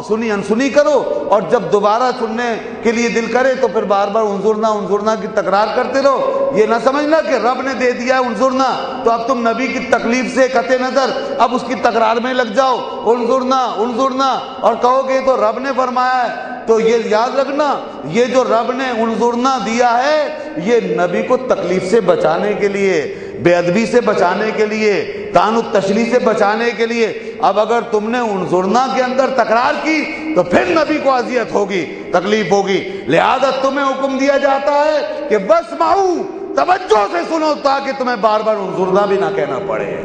سنی انسنی کرو، اور جب دوبارہ سننے کے لیے دل کرے تو پھر بار بار انظرنا کی تکرار کرتے رہو۔ یہ نہ سمجھنا کہ رب نے دے دیا ہے انظرنا تو اب تم نبی کی تکلیف سے قطع نظر اب اس کی تکرار میں لگ جاؤ، انظرنا اور کہو کہ تو رب نے فرمایا ہے۔ تو یہ یاد رکھنا، یہ جو رب نے انظرنا دیا ہے یہ نبی کو تکلیف سے بچانے کے لیے، بے ادبی سے بچانے کے لیے، طعن التشریح سے بچانے کے لیے۔ اب اگر تم نے انظرنا کے اندر تکرار کی تو پھر نبی کو اذیت ہوگی، تکلیف ہوگی، لہذا تمہیں حکم دیا جاتا ہے کہ واسمعوا، توجہ سے سنو تاکہ تمہیں بار بار انظرنا بھی نہ کہنا پڑے،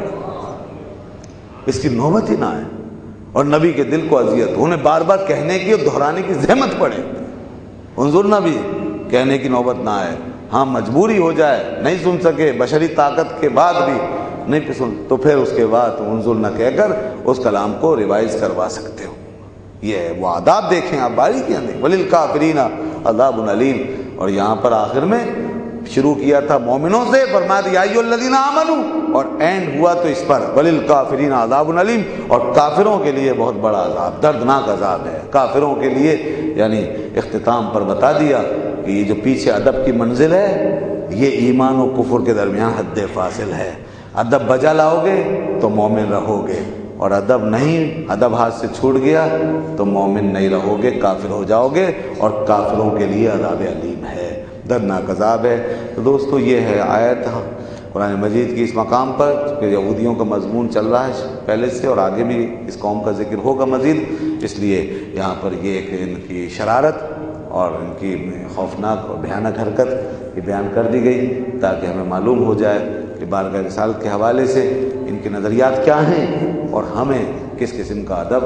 اس کی نوبت ہی نہ آئے اور نبی کے دل کو اذیت، انہیں بار بار کہنے کی اور دہرانے کی زحمت پڑے، انظرنا بھی کہنے کی نوبت نہ آئے۔ ہاں مجبوری ہو جائے، نہیں سن سکے، بشری طاقت کے بعد بھی نہیں سن، تو پھر اس کے بعد انظرنا کہہ کر اس کلام کو ریوائز کروا سکتے ہو۔ یہ ہے وہ آداب، دیکھیں آپ باریکیاں دیکھیں۔ وَلِلْكَافِرِينَ عَذَابٌ أَلِيمٌ، اور یہاں پر آخر میں شروع کیا تھا مومنوں سے، فرمایا یا ایھا الذین آمنوا، اور اینڈ ہوا تو اس پر وللکافرین عذاب علیم، اور کافروں کے لیے بہت بڑا عذاب، دردناک عذاب ہے کافروں کے لیے۔ یعنی اختتام پر بتا دیا کہ یہ جو پیچھے ادب کی منزل ہے یہ ایمان و کفر کے درمیان حد فاصل ہے۔ ادب بجا لاؤ گے تو مومن رہو گے، اور ادب نہیں، ادب ہاتھ سے چھوٹ گیا تو مومن نہیں رہو گے، کافر ہو جاؤ گے، اور کافروں کے لیے عذاب علیم ہے، دردناک عذاب ہے۔ تو دوستو یہ ہے آیت قرآن مجید کی اس مقام پر کہ یہودیوں کا مضمون چل رہا ہے پہلے سے، اور آگے بھی اس قوم کا ذکر ہوگا مزید، اس لیے یہاں پر یہ کہ ان کی شرارت اور ان کی خوفناک اور بھیانک حرکت یہ بیان کر دی گئی تاکہ ہمیں معلوم ہو جائے کہ بارگاہ رسالت کے حوالے سے ان کے نظریات کیا ہیں اور ہمیں کس قسم کا ادب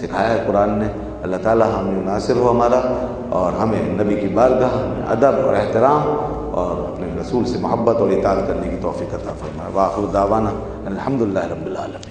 سکھایا ہے قرآن نے۔ اللہ تعالی ہم ناصر ہو ہمارا، اور ہمیں نبی کی بارگاہ میں ادب اور احترام اور اپنے رسول سے محبت اور اطاعت کرنے کی توفیق عطا فرمائے۔ وآخر دعوانا الحمدللہ رب العالمین۔